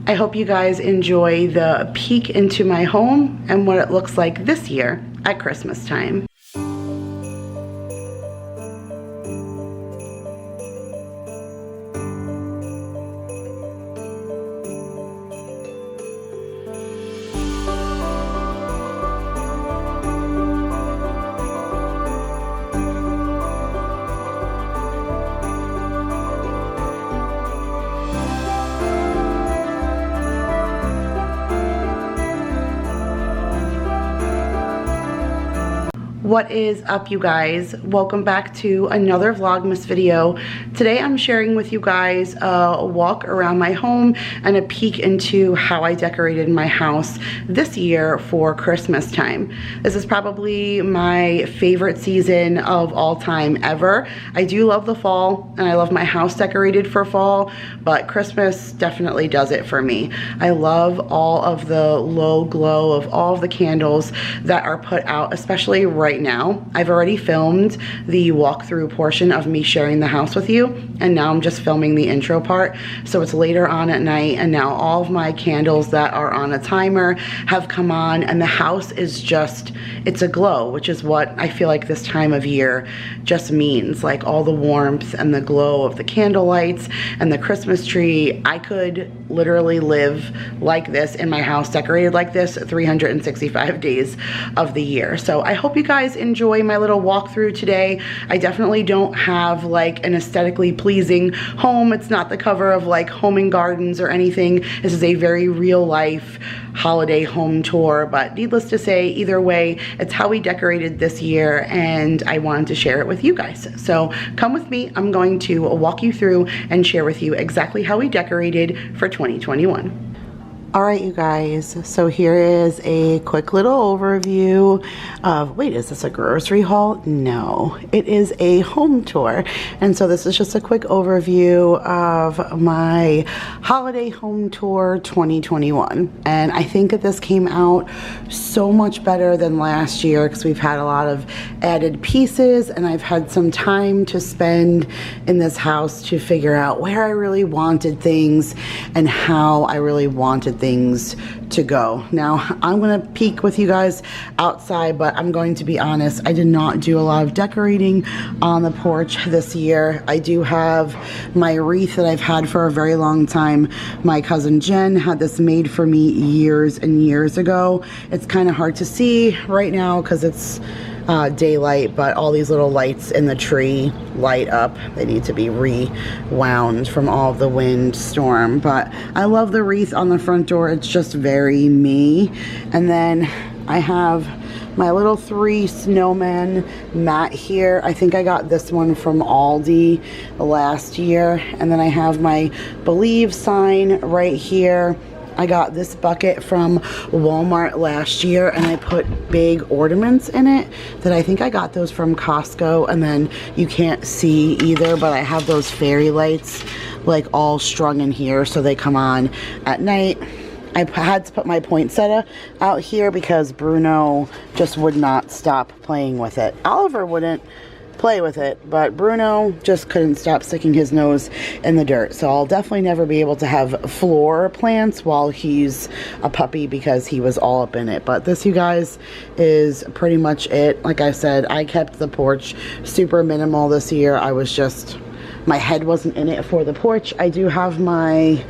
I hope you guys enjoy the peek into my home and what it looks like this year at Christmas time. What is up, you guys? Welcome back to another Vlogmas video. Today I'm sharing with you guys a walk around my home and a peek into how I decorated my house this year for Christmas time. This is probably my favorite season of all time ever. I do love the fall and I love my house decorated for fall, but Christmas definitely does it for me. I love all of the low glow of all of the candles that are put out, especially right now. I've already filmed the walkthrough portion of me sharing the house with you, and now I'm just filming the intro part. So it's later on at night, and now all of my candles that are on a timer have come on, and the house is just, it's a glow, which is what I feel like this time of year just means. Like all the warmth and the glow of the candle lights and the Christmas tree. I could literally live like this in my house, decorated like this 365 days of the year. So I hope you guys enjoy my little walkthrough today. I definitely don't have like an aesthetically pleasing home. It's not the cover of like Home and Gardens or anything. This is a very real life holiday home tour, but needless to say, either way, it's how we decorated this year and I wanted to share it with you guys. So come with me. I'm going to walk you through and share with you exactly how we decorated for 2021. Alright, you guys, so here is a quick little overview of, wait, is this a grocery haul? No, it is a home tour. And so this is just a quick overview of my holiday home tour 2021. And I think that this came out so much better than last year because we've had a lot of added pieces and I've had some time to spend in this house to figure out where I really wanted things and how I really wanted things to go. Now I'm gonna peek with you guys outside, but I'm going to be honest, I did not do a lot of decorating on the porch this year. I do have my wreath that I've had for a very long time. My cousin Jen had this made for me years and years ago. It's kind of hard to see right now because it's daylight, but all these little lights in the tree light up. They need to be rewound from all of the wind storm, but I love the wreath on the front door. It's just very me. And then I have my little 3 snowman mat here. I think I got this one from Aldi last year. And then I have my Believe sign right here. I got this bucket from Walmart last year and I put big ornaments in it that I think I got those from Costco, and then you can't see either, but I have those fairy lights like all strung in here so they come on at night. I had to put my poinsettia out here because Bruno just would not stop playing with it. Oliver wouldn't play with it, but Bruno just couldn't stop sticking his nose in the dirt. So I'll definitely never be able to have floor plants while he's a puppy because he was all up in it. But this, you guys, is pretty much it. Like I said, I kept the porch super minimal this year. I was just, my head wasn't in it for the porch. I do have my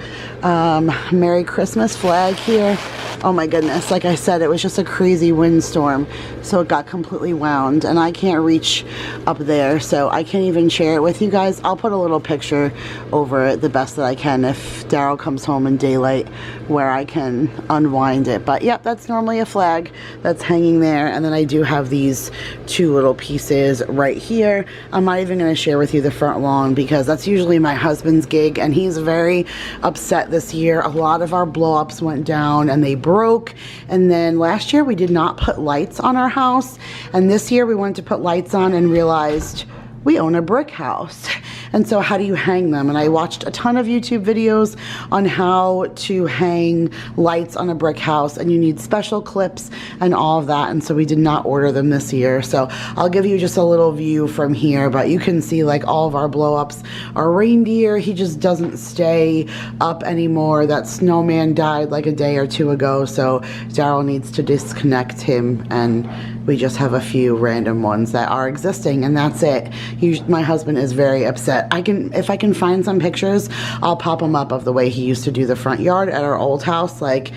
Merry Christmas flag here. Oh my goodness, like I said, it was just a crazy windstorm, so it got completely wound and I can't reach up there, so I can't even share it with you guys. I'll put a little picture over it the best that I can if Daryl comes home in daylight where I can unwind it. But yep, that's normally a flag that's hanging there. And then I do have these 2 little pieces right here. I'm not even going to share with you the front lawn because that's usually my husband's gig and he's very upset this year. A lot of our blow-ups went down and they broke. And then last year we did not put lights on our house, and this year we wanted to put lights on and realized we own a brick house. And so how do you hang them? And I watched a ton of YouTube videos on how to hang lights on a brick house, and you need special clips and all of that. And so we did not order them this year. So I'll give you just a little view from here, but you can see like all of our blow ups. Our reindeer, he just doesn't stay up anymore. That snowman died like a day or two ago, so Daryl needs to disconnect him, and we just have a few random ones that are existing, and that's it. My husband is very upset. If I can find some pictures, I'll pop them up of the way he used to do the front yard at our old house. Like,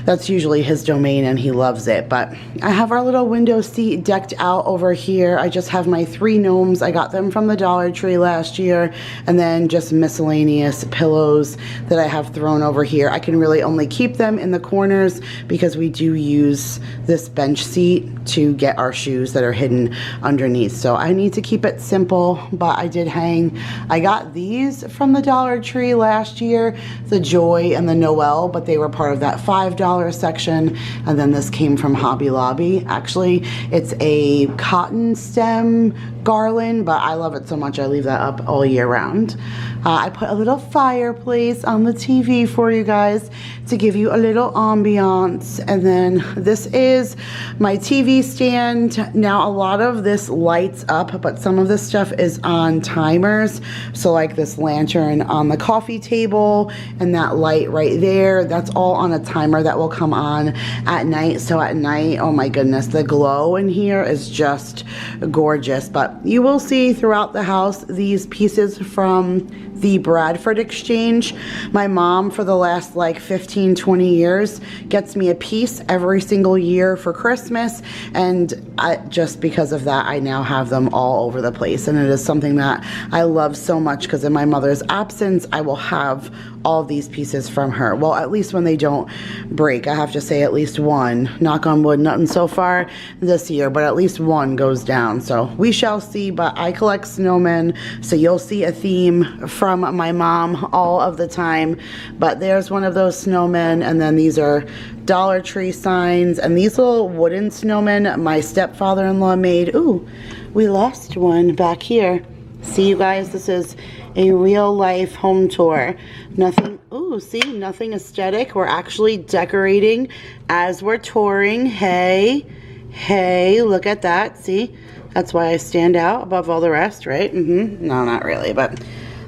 that's usually his domain and he loves it. But I have our little window seat decked out over here. I just have my 3 gnomes. I got them from the Dollar Tree last year, and then just miscellaneous pillows that I have thrown over here. I can really only keep them in the corners because we do use this bench seat to get our shoes that are hidden underneath. So I need to keep it simple, but I did hang. I got these from the Dollar Tree last year, the Joy and the Noel, but they were part of that $5 section. And then this came from Hobby Lobby. Actually, it's a cotton stem garland, but I love it so much I leave that up all year round. I put a little fireplace on the TV for you guys to give you a little ambiance. And then this is my TV stand. Now a lot of this lights up, but some of this stuff is on timers. So like this lantern on the coffee table and that light right there, that's all on a timer that will come on at night. So at night, oh my goodness, the glow in here is just gorgeous. But you will see throughout the house these pieces from the Bradford Exchange. My mom, for the last like 15-20 years, gets me a piece every single year for Christmas, and just because of that, I now have them all over the place, and it is something that I love so much because in my mother's absence, I will have all of these pieces from her. Well, at least when they don't break. I have to say at least one. Knock on wood, nothing so far this year, but at least one goes down. So we shall see, but I collect snowmen, so you'll see a theme from my mom all of the time. But there's one of those snowmen, and then these are Dollar Tree signs, and these little wooden snowmen my stepfather-in-law made. Ooh, we lost one back here. See, you guys, this is a real life home tour. Nothing, ooh, see, nothing aesthetic. We're actually decorating as we're touring. Hey, look at that. See, that's why I stand out above all the rest, right? No, not really, but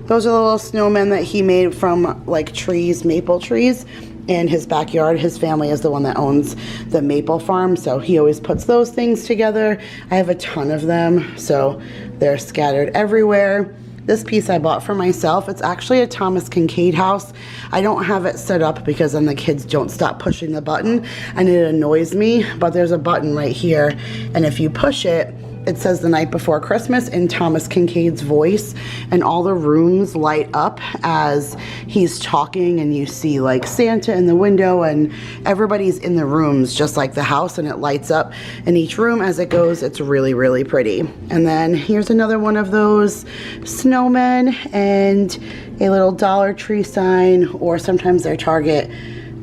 those are the little snowmen that he made from like trees, maple trees, in his backyard. His family is the one that owns the maple farm, so he always puts those things together. I have a ton of them, so they're scattered everywhere. This piece I bought for myself. It's actually a Thomas Kincaid house. I don't have it set up because then the kids don't stop pushing the button and it annoys me, but there's a button right here, and if you push it, it says The Night Before Christmas in Thomas Kincaid's voice, and all the rooms light up as he's talking, and you see like Santa in the window, and everybody's in the rooms just like the house, and it lights up in each room as it goes. It's really, really pretty. And then here's another one of those snowmen and a little Dollar Tree sign, or sometimes their Target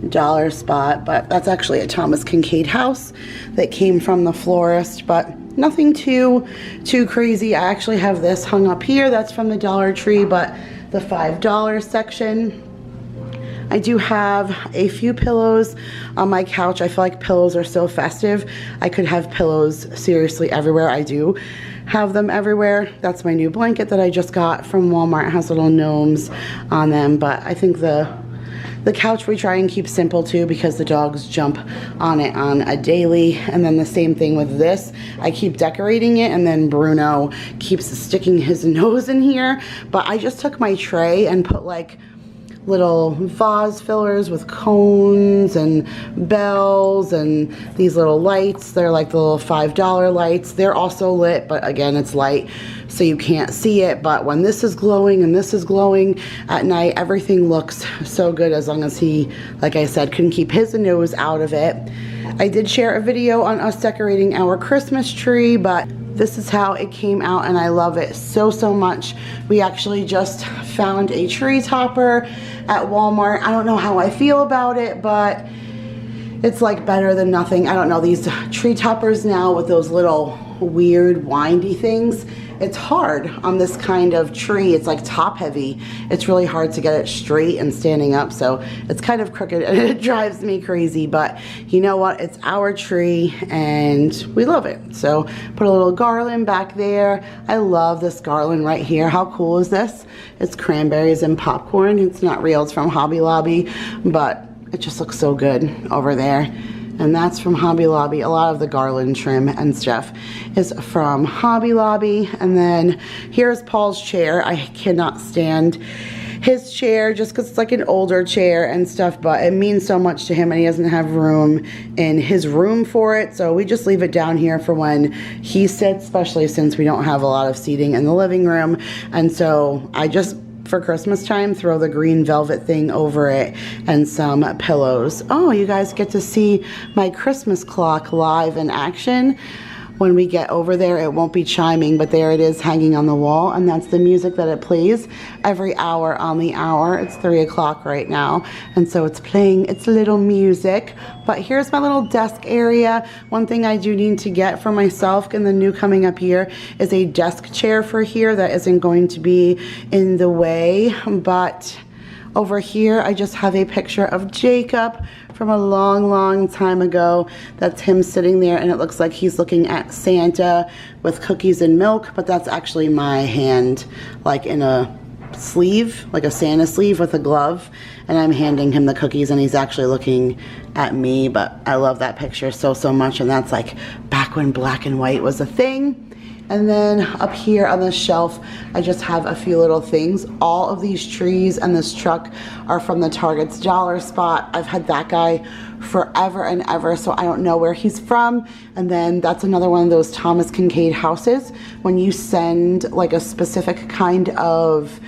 dollar spot, but that's actually a Thomas Kincaid house that came from the florist, but nothing too crazy. I actually have this hung up here. That's from the Dollar Tree, but the $5 section. I do have a few pillows on my couch. I feel like pillows are so festive. I could have pillows seriously everywhere. I do have them everywhere. That's my new blanket that I just got from Walmart. It has little gnomes on them, but I think the couch we try and keep simple too, because the dogs jump on it on a daily. And then the same thing with this. I keep decorating it, and then Bruno keeps sticking his nose in here. But I just took my tray and put like little vase fillers with cones and bells and these little lights. They're like the little $5 lights. They're also lit, but again, it's light, so you can't see it. But when this is glowing and this is glowing at night, everything looks so good, as long as he, like I said, can keep his nose out of it. I did share a video on us decorating our Christmas tree, but this is how it came out, and I love it so much. We actually just found a tree topper at Walmart. I don't know how I feel about it, but it's like better than nothing. I don't know, these tree toppers now with those little weird windy things, it's hard on this kind of tree. It's like top heavy. It's really hard to get it straight and standing up, so it's kind of crooked and it drives me crazy, but you know what, it's our tree and we love it. So put a little garland back there. I love this garland right here. How cool is this? It's cranberries and popcorn. It's not real, it's from Hobby Lobby, but it just looks so good over there. And that's from Hobby Lobby. A lot of the garland trim and stuff is from Hobby Lobby. And then here's Paul's chair. I cannot stand his chair just because it's like an older chair and stuff, but it means so much to him and he doesn't have room in his room for it. So we just leave it down here for when he sits, especially since we don't have a lot of seating in the living room. And so I just, for Christmas time, throw the green velvet thing over it and some pillows. Oh, you guys get to see my Christmas clock live in action. When we get over there, it won't be chiming, but there it is hanging on the wall, and that's the music that it plays every hour on the hour. It's 3 o'clock right now, and so it's playing its little music. But here's my little desk area. One thing I do need to get for myself in the new coming up year is a desk chair for here that isn't going to be in the way. But over here, I just have a picture of Jacob from a long time ago. That's him sitting there, and it looks like he's looking at Santa with cookies and milk, but that's actually my hand, like in a sleeve, like a Santa sleeve with a glove, and I'm handing him the cookies and he's actually looking at me. But I love that picture so much, and that's like back when black and white was a thing. And then up here on the shelf, I just have a few little things. All of these trees and this truck are from the Target's dollar spot. I've had that guy forever and ever, so I don't know where he's from. And then that's another one of those Thomas Kincaid houses. When you send like a specific kind of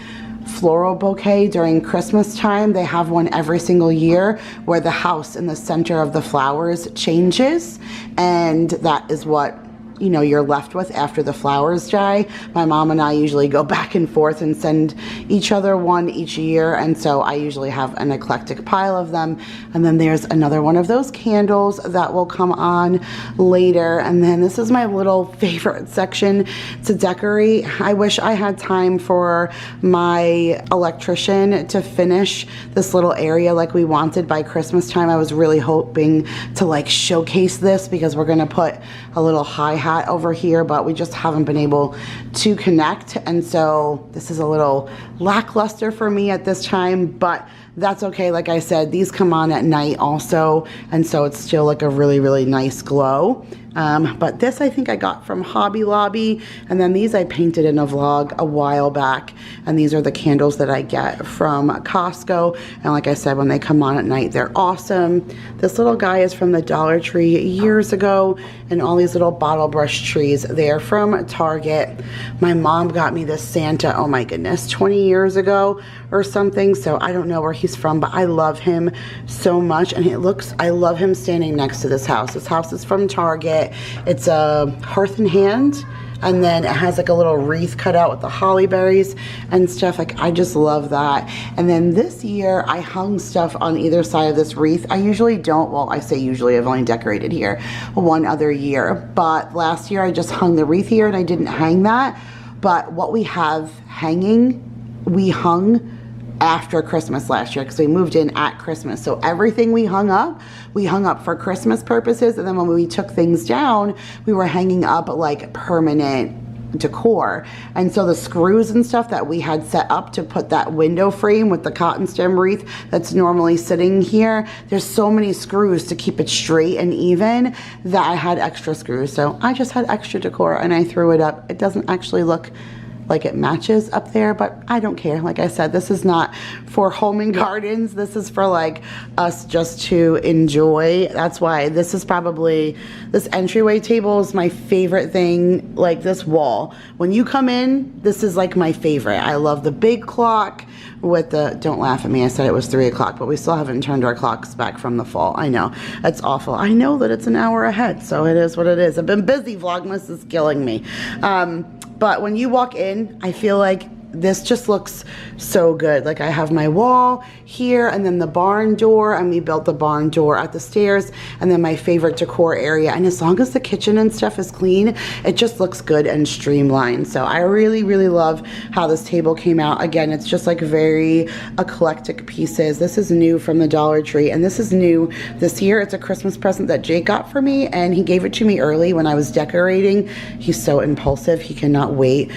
floral bouquet during Christmas time, they have one every single year where the house in the center of the flowers changes, and that is what, you know, you're left with after the flowers die. My mom and I usually go back and forth and send each other one each year, and so I usually have an eclectic pile of them. And then there's another one of those candles that will come on later. And then this is my little favorite section to decorate. I wish I had time for my electrician to finish this little area like we wanted by Christmas time. I was really hoping to like showcase this because we're gonna put a little hi-hat over here, but we just haven't been able to connect, and so this is a little lackluster for me at this time, but that's okay. Like I said, these come on at night also, and so it's still like a really nice glow. But this I think I got from Hobby Lobby, and then these I painted in a vlog a while back, and these are the candles that I get from Costco, and like I said, when they come on at night, they're awesome. This little guy is from the Dollar Tree years ago, and all these little bottle brush trees, they're from Target. My mom got me this Santa, oh my goodness, 20 years ago or something, so I don't know where he's from, but I love him so much, and it looks, I love him standing next to this house. This house is from Target. It's a hearth and hand, and then it has like a little wreath cut out with the holly berries and stuff. Like, I just love that. And then this year I hung stuff on either side of this wreath. I usually don't, well, I say usually, I've only decorated here one other year, but last year I just hung the wreath here and I didn't hang that. But what we have hanging, we hung after Christmas last year because we moved in at Christmas. So everything we hung up for Christmas purposes, and then when we took things down, we were hanging up like permanent decor. And so the screws and stuff that we had set up to put that window frame with the cotton stem wreath that's normally sitting here, there's so many screws to keep it straight and even that I had extra screws. So I just had extra decor and I threw it up. It doesn't actually look like it matches up there, but I don't care. Like I said, this is not for home and gardens. This is for like us just to enjoy. That's why this is probably, this entryway table is my favorite thing. Like this wall, when you come in, this is like my favorite. I love the big clock with the, don't laugh at me, I said it was 3 o'clock, but we still haven't turned our clocks back from the fall. I know, it's awful. I know that it's an hour ahead, so it is what it is. I've been busy, Vlogmas is killing me. But when you walk in, I feel like this just looks so good. Like I have my wall here and then the barn door, and we built the barn door at the stairs, and then my favorite decor area. And as long as the kitchen and stuff is clean, it just looks good and streamlined. So I really, really love how this table came out. Again, it's just like very eclectic pieces. This is new from the Dollar Tree, and this is new this year. It's a Christmas present that Jake got for me, and he gave it to me early when I was decorating. He's so impulsive. He cannot wait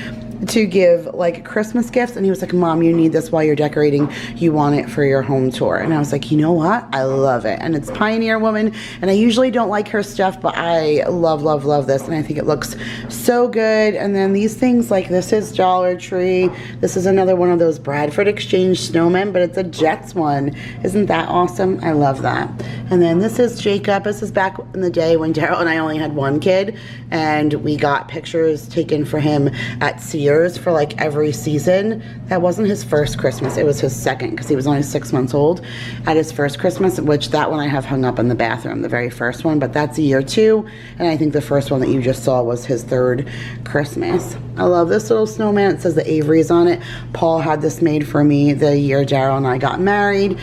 to give like Christmas gifts, and he was like, Mom, you need this while you're decorating, you want it for your home tour. And I was like, you know what, I love it. And it's Pioneer Woman, and I usually don't like her stuff, but I love this, and I think it looks so good. And then these things, like this is Dollar Tree. This is another one of those Bradford Exchange snowmen, but it's a Jets one. Isn't that awesome? I love that. And then this is Jacob. This is back in the day when Daryl and I only had one kid, and we got pictures taken for him at Sears for like every season. That wasn't his first Christmas, it was his second, because he was only 6 months old at his first Christmas, which that one I have hung up in the bathroom, the very first one, but that's year 2, and I think the first one that you just saw was his 3rd Christmas. I love this little snowman. It says the Avery's on it. Paul had this made for me the year Daryl and I got married.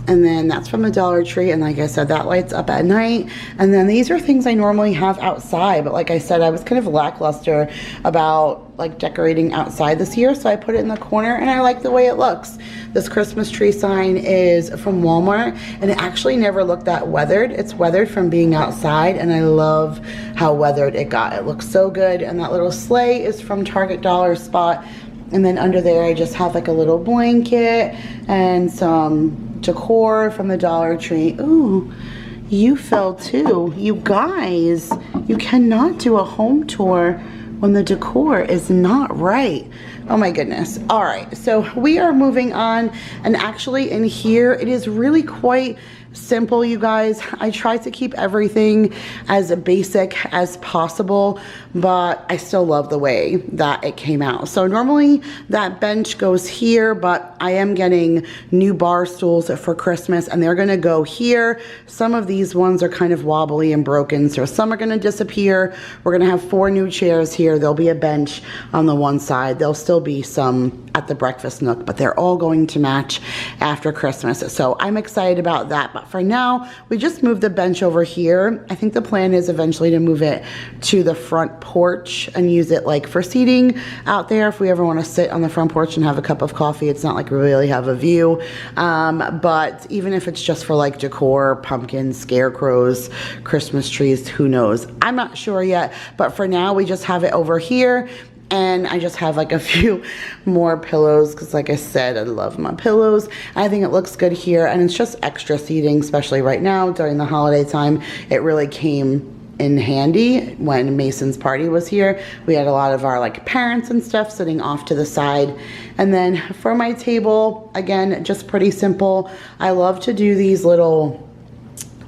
And then that's from the Dollar Tree, and like I said, that lights up at night. And then these are things I normally have outside, but like I said, I was kind of lackluster about like decorating outside this year, so I put it in the corner, and I like the way it looks. This Christmas tree sign is from Walmart, and it actually never looked that weathered. It's weathered from being outside, and I love how weathered it got. It looks so good. And that little sleigh is from Target Dollar Spot. And then under there, I just have like a little blanket and some decor from the Dollar Tree. Ooh, you fell too. You guys, you cannot do a home tour when the decor is not right. Oh my goodness. All right, so we are moving on, and actually in here, it is really quite simple, you guys. I try to keep everything as basic as possible, but I still love the way that it came out. So normally that bench goes here, but I am getting new bar stools for Christmas, and they're gonna go here. Some of these ones are kind of wobbly and broken, so some are gonna disappear. We're gonna have 4 new chairs here. There'll be a bench on the one side. There'll still be some at the breakfast nook, but they're all going to match after Christmas. So I'm excited about that. But for now, we just moved the bench over here. I think the plan is eventually to move it to the front porch and use it like for seating out there. If we ever want to sit on the front porch and have a cup of coffee, it's not like we really have a view. But even if it's just for like decor, pumpkins, scarecrows, Christmas trees, who knows? I'm not sure yet, but for now we just have it over here. And I just have like a few more pillows, because like I said, I love my pillows. I think it looks good here, and it's just extra seating, especially right now during the holiday time. It really came in handy when Mason's party was here. We had a lot of our like parents and stuff sitting off to the side. And then for my table, again, just pretty simple. I love to do these little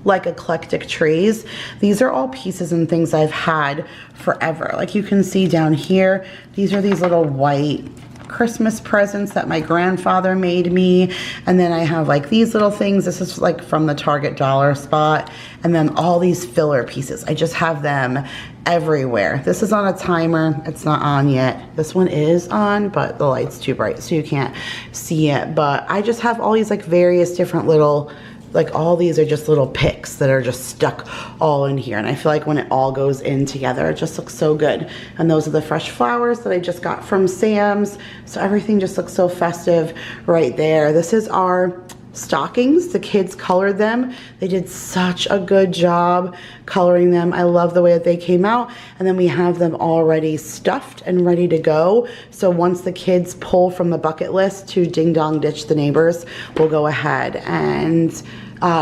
like eclectic trays. These are all pieces and things I've had forever. Like you can see down here, these are these little white Christmas presents that my grandfather made me. And then I have like these little things. This is like from the Target Dollar Spot. And then all these filler pieces. I just have them everywhere. This is on a timer. It's not on yet. This one is on, but the light's too bright, so you can't see it. But I just have all these like various different little, like all these are just little picks that are just stuck all in here. And I feel like when it all goes in together, it just looks so good. And those are the fresh flowers that I just got from Sam's. So everything just looks so festive right there. This is our stockings. The kids colored them. They did such a good job coloring them. I love the way that they came out. And then we have them already stuffed and ready to go. So once the kids pull from the bucket list to ding dong ditch the neighbors, we'll go ahead and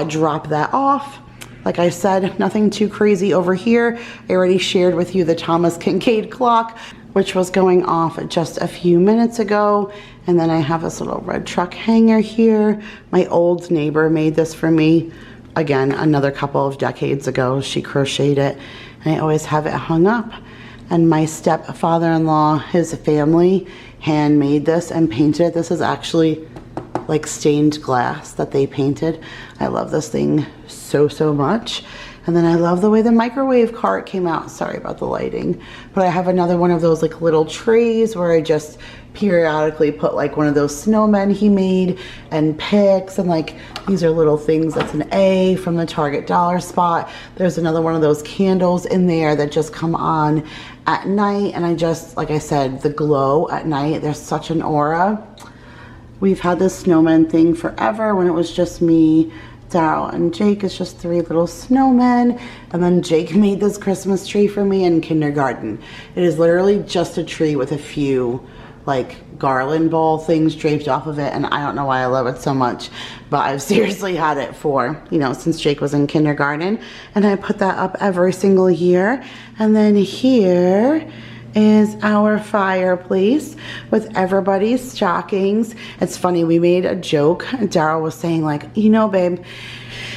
drop that off. Like I said, nothing too crazy over here. I already shared with you the Thomas Kincaid clock, which was going off just a few minutes ago. And then I have this little red truck hanger here. My old neighbor made this for me. Again, another couple of decades ago, she crocheted it. And I always have it hung up. And my stepfather-in-law, his family, handmade this and painted it. This is actually like stained glass that they painted. I love this thing so, so much. And then I love the way the microwave cart came out. Sorry about the lighting. But I have another one of those like little trays where I just periodically put like one of those snowmen he made and picks, and like these are little things. That's an A from the Target dollar spot. There's another one of those candles in there that just come on at night, and I just, like I said, the glow at night, there's such an aura. We've had this snowman thing forever. When it was just me, Daryl, and Jake, it's just 3 little snowmen. And then Jake made this Christmas tree for me in kindergarten. It is literally just a tree with a few like garland ball things draped off of it, and I don't know why I love it so much, but I've seriously had it for, you know, since Jake was in kindergarten, and I put that up every single year. And then here is our fireplace with everybody's stockings. It's funny, we made a joke. Daryl was saying like, you know, babe,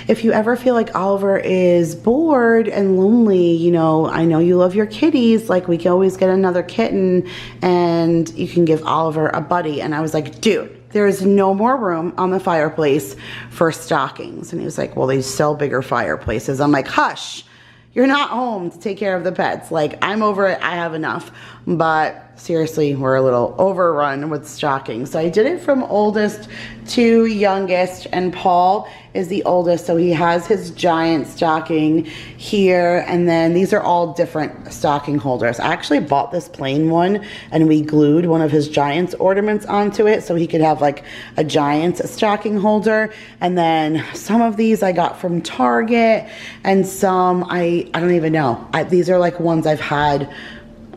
if you ever feel like Oliver is bored and lonely, you know, I know you love your kitties, like we can always get another kitten and you can give Oliver a buddy. And I was like, dude, there is no more room on the fireplace for stockings. And he was like, well, they sell bigger fireplaces. I'm like, hush, you're not home to take care of the pets. Like, I'm over it, I have enough. But seriously, we're a little overrun with stockings. So I did it from oldest to youngest, and Paul is the oldest, so he has his giant stocking here, and then these are all different stocking holders. I actually bought this plain one, and we glued one of his Giants ornaments onto it so he could have like a Giants stocking holder. And then some of these I got from Target, and some I don't even know. These are like ones I've had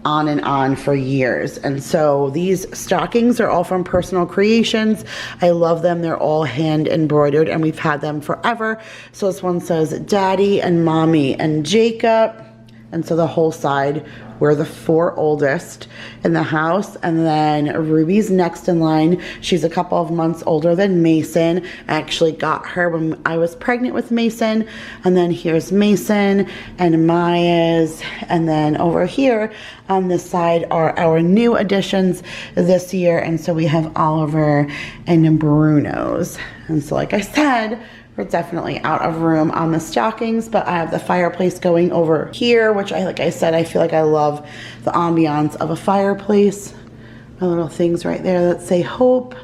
on and on for years. And so these stockings are all from Personal Creations. I love them. They're all hand embroidered and we've had them forever. So this one says Daddy and Mommy and Jacob. And so the whole side, we're the 4 oldest in the house. And then Ruby's next in line. She's a couple of months older than Mason. I actually got her when I was pregnant with Mason. And then here's Mason and Maya's. And then over here on this side are our new additions this year. And so we have Oliver and Bruno's. And so like I said, we're definitely out of room on the stockings, but I have the fireplace going over here, which like I said, I feel like I love the ambiance of a fireplace. My little things right there that say hope.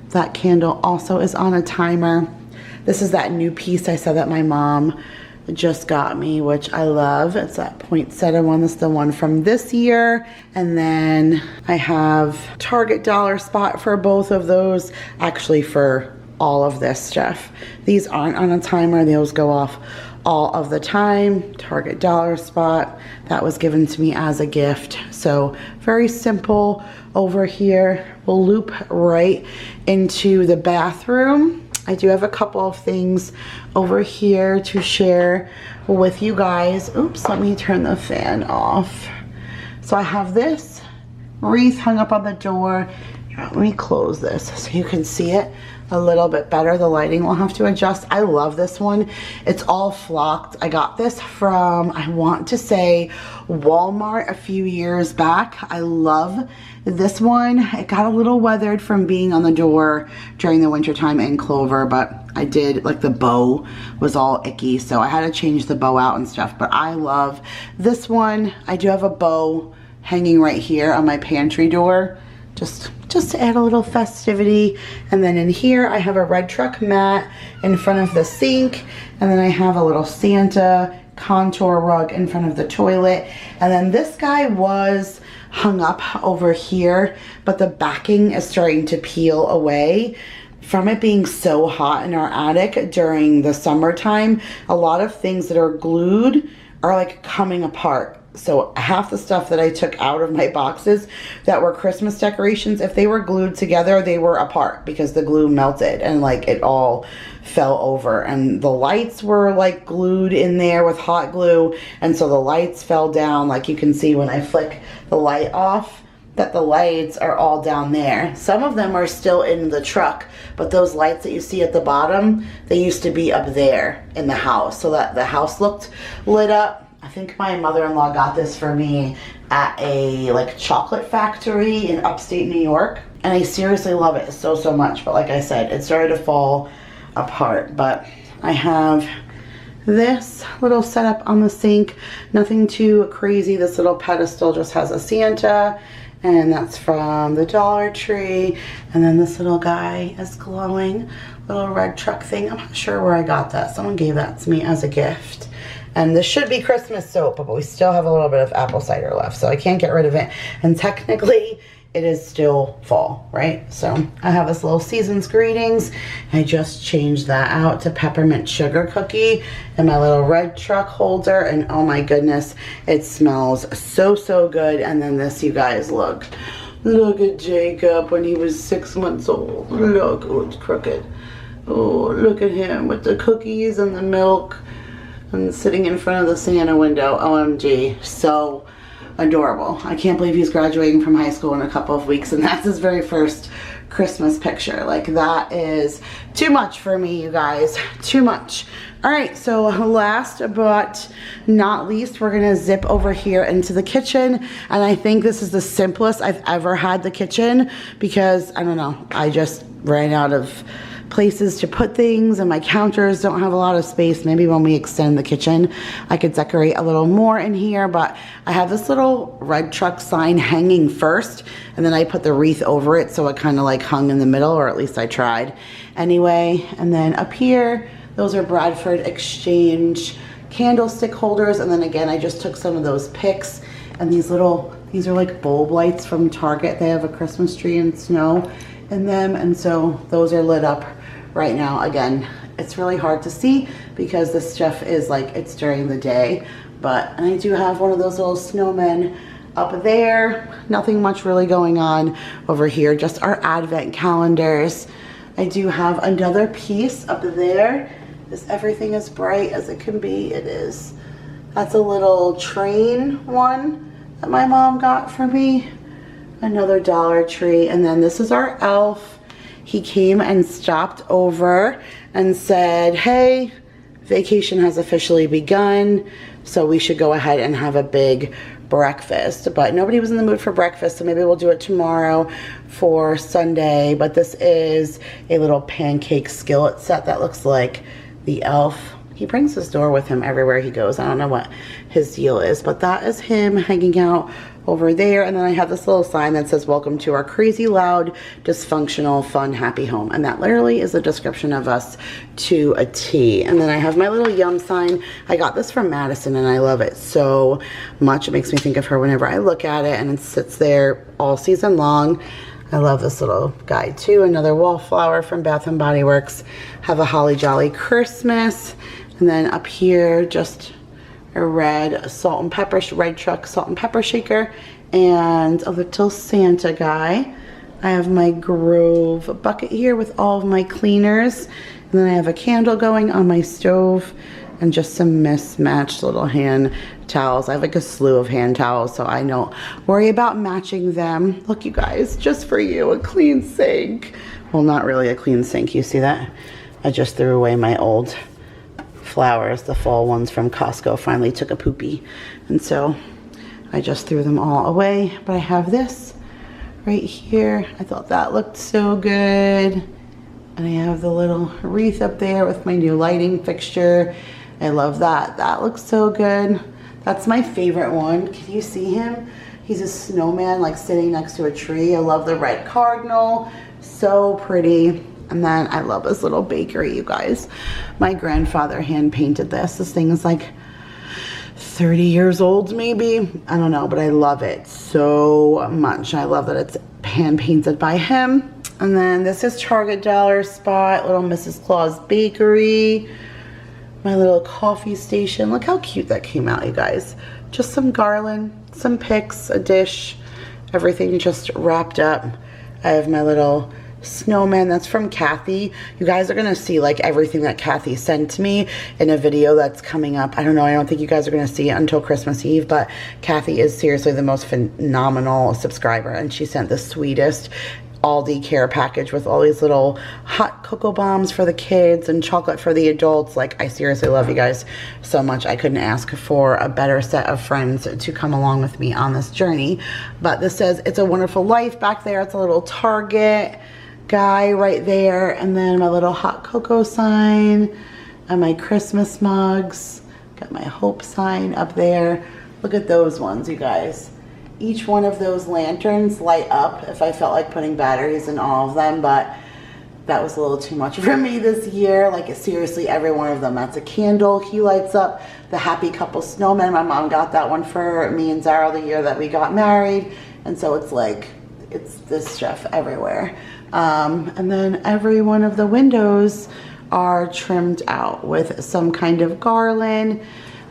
That candle also is on a timer. This is that new piece I said that my mom just got me, which I love. It's that poinsettia one. This is the one from this year. And then I have Target dollar spot for both of those, actually for all of this stuff. These aren't on a timer. Those go off all of the time. Target dollar spot. That was given to me as a gift. So very simple. Over here, we'll loop right into the bathroom. I do have a couple of things over here to share with you guys. Oops, let me turn the fan off. So I have this wreath hung up on the door. Let me close this so you can see it a little bit better. The lighting will have to adjust. I love this one. It's all flocked. I got this from, I want to say, Walmart a few years back. I love this one. It got a little weathered from being on the door during the winter time in Clover, but I did, like the bow was all icky, so I had to change the bow out and stuff. But I love this one. I do have a bow hanging right here on my pantry door, just to add a little festivity. And then in here I have a red truck mat in front of the sink, and then I have a little Santa contour rug in front of the toilet. And then this guy was hung up over here, but the backing is starting to peel away from it being so hot in our attic during the summertime. A lot of things that are glued are like coming apart. So half the stuff that I took out of my boxes that were Christmas decorations, if they were glued together, they were apart because the glue melted and like it all fell over. And the lights were like glued in there with hot glue, and so the lights fell down. Like you can see when I flick the light off, that the lights are all down there. Some of them are still in the truck, but those lights that you see at the bottom, they used to be up there in the house, so that the house looked lit up. I think my mother-in-law got this for me at a like chocolate factory in upstate New York, and I seriously love it so much. But like I said, it started to fall apart. But I have this little setup on the sink. Nothing too crazy. This little pedestal just has a Santa, and that's from the Dollar Tree. And then this little guy is glowing. Little red truck thing. I'm not sure where I got that. Someone gave that to me as a gift. And this should be Christmas soap, but we still have a little bit of apple cider left, so I can't get rid of it. And technically, it is still fall, right? So I have this little season's greetings. I just changed that out to peppermint sugar cookie and my little red truck holder. And oh my goodness, it smells so, so good. And then this, you guys, look at Jacob when he was 6 months old. Look, oh, it's crooked. Oh, look at him with the cookies and the milk and sitting in front of the Santa window. OMG, so adorable. I can't believe he's graduating from high school in a couple of weeks, and that's his very first Christmas picture. Like, that is too much for me, you guys. Too much. All right, so last but not least, we're gonna zip over here into the kitchen. And I think this is the simplest I've ever had the kitchen, because I don't know, I just ran out of places to put things, and my counters don't have a lot of space. Maybe when we extend the kitchen, I could decorate a little more in here, but I have this little red truck sign hanging first, and then I put the wreath over it, so it kind of like hung in the middle, or at least I tried. Anyway, and then up here, those are Bradford Exchange candlestick holders, and then again, I just took some of those picks, and these are like bulb lights from Target. They have a Christmas tree and snow in them, and so those are lit up right now. Again, it's really hard to see because this stuff is like, it's during the day, but I do have one of those little snowmen up there. Nothing much really going on over here, just our advent calendars. I do have another piece up there. Is everything as bright as it can be? It is. That's a little train one that my mom got for me. Another Dollar Tree. And then this is our elf. He came and stopped over and said, hey, vacation has officially begun, so we should go ahead and have a big breakfast. But nobody was in the mood for breakfast, so maybe we'll do it tomorrow for Sunday. But this is a little pancake skillet set that looks like the elf. He brings his door with him everywhere he goes. I don't know what his deal is, but that is him hanging out over there. And then I have this little sign that says, welcome to our crazy, loud, dysfunctional, fun, happy home. And that literally is a description of us to a T. And then I have my little yum sign. I got this from Madison and I love it so much. It makes me think of her whenever I look at it, and it sits there all season long. I love this little guy too. Another wallflower from Bath and Body Works. Have a holly jolly Christmas. And then up here, just a red truck salt and pepper shaker, and a little Santa guy. I have my Grove bucket here with all of my cleaners, and then I have a candle going on my stove, and just some mismatched little hand towels. I have like a slew of hand towels, so I don't worry about matching them. Look, you guys, just for you, a clean sink. Well, not really a clean sink, you see that? I just threw away my old flowers. The fall ones from Costco finally took a poopy, and so I just threw them all away. But I have this right here. I thought that looked so good. And I have the little wreath up there with my new lighting fixture. I love that. That looks so good. That's my favorite one. Can you see him? He's a snowman like sitting next to a tree. I love the red cardinal. So pretty. And then I love this little bakery, you guys. My grandfather hand painted this. This thing is like 30 years old maybe. I don't know, but I love it so much. I love that it's hand painted by him. And then this is Target Dollar Spot, little Mrs. Claus Bakery. My little coffee station. Look how cute that came out, you guys. Just some garland, some picks, a dish, everything just wrapped up. I have my little snowman that's from Kathy. You guys are gonna see like everything that Kathy sent to me in a video that's coming up. I don't know, I don't think you guys are gonna see it until Christmas Eve, but Kathy is seriously the most phenomenal subscriber, and she sent the sweetest Aldi care package with all these little hot cocoa bombs for the kids and chocolate for the adults. Like, I seriously love you guys so much. I couldn't ask for a better set of friends to come along with me on this journey. But this says, it's a wonderful life. Back there, it's a little Target guy right there, and then my little hot cocoa sign, and my Christmas mugs. Got my hope sign up there. Look at those ones, you guys. Each one of those lanterns light up if I felt like putting batteries in all of them, but that was a little too much for me this year. Like, seriously, every one of them. That's a candle. He lights up the happy couple snowman. My mom got that one for me and Zara the year that we got married. And so it's like, it's this stuff everywhere. And then every one of the windows are trimmed out with some kind of garland.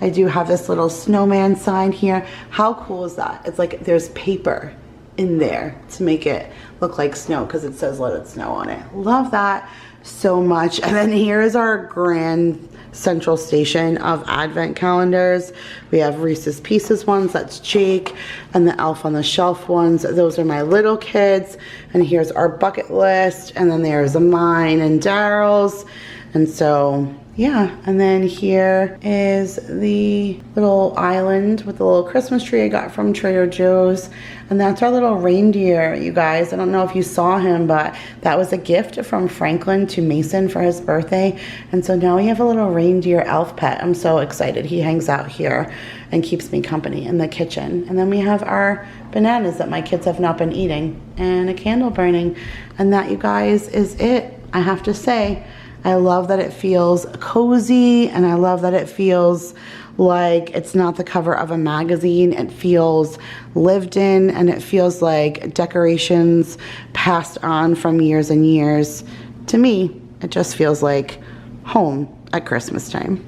I do have this little snowman sign here. How cool is that? It's like there's paper in there to make it look like snow because it says let it snow on it. Love that so much. And then here is our grand central station of advent calendars. We have Reese's Pieces ones, that's Jake, and the Elf on the Shelf ones, those are my little kids. And here's our bucket list, and then there's mine and Daryl's. And so yeah, and then here is the little island with the little Christmas tree I got from Trader Joe's. And that's our little reindeer, you guys. I don't know if you saw him, but that was a gift from Franklin to Mason for his birthday. And so now we have a little reindeer elf pet. I'm so excited. He hangs out here and keeps me company in the kitchen. And then we have our bananas that my kids have not been eating and a candle burning. And that, you guys, is it. I have to say, I love that it feels cozy, and I love that it feels like it's not the cover of a magazine. It feels lived in, and it feels like decorations passed on from years and years. To me, it just feels like home at Christmas time.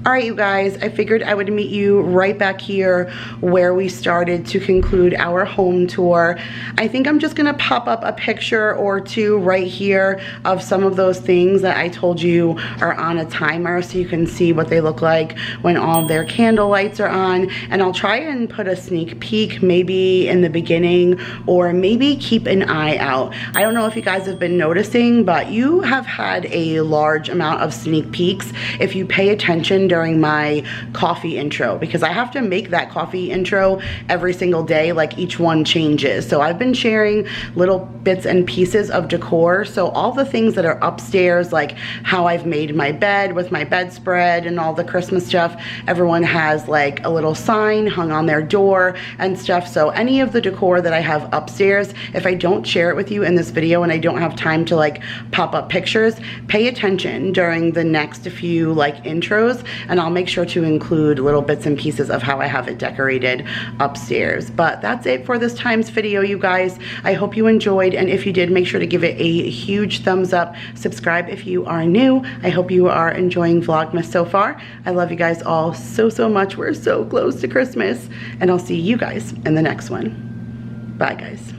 All right, you guys, I figured I would meet you right back here where we started to conclude our home tour. I think I'm just gonna pop up a picture or two right here of some of those things that I told you are on a timer so you can see what they look like when all of their candle lights are on. And I'll try and put a sneak peek maybe in the beginning, or maybe keep an eye out. I don't know if you guys have been noticing, but you have had a large amount of sneak peeks if you pay attention during my coffee intro, because I have to make that coffee intro every single day, like each one changes. So I've been sharing little bits and pieces of decor. So all the things that are upstairs, like how I've made my bed with my bedspread and all the Christmas stuff, everyone has like a little sign hung on their door and stuff. So any of the decor that I have upstairs, if I don't share it with you in this video and I don't have time to like pop up pictures, pay attention during the next few like intros, and I'll make sure to include little bits and pieces of how I have it decorated upstairs. But that's it for this time's video, you guys. I hope you enjoyed, and if you did, make sure to give it a huge thumbs up. Subscribe if you are new. I hope you are enjoying Vlogmas so far. I love you guys all so, so much. We're so close to Christmas, and I'll see you guys in the next one. Bye, guys.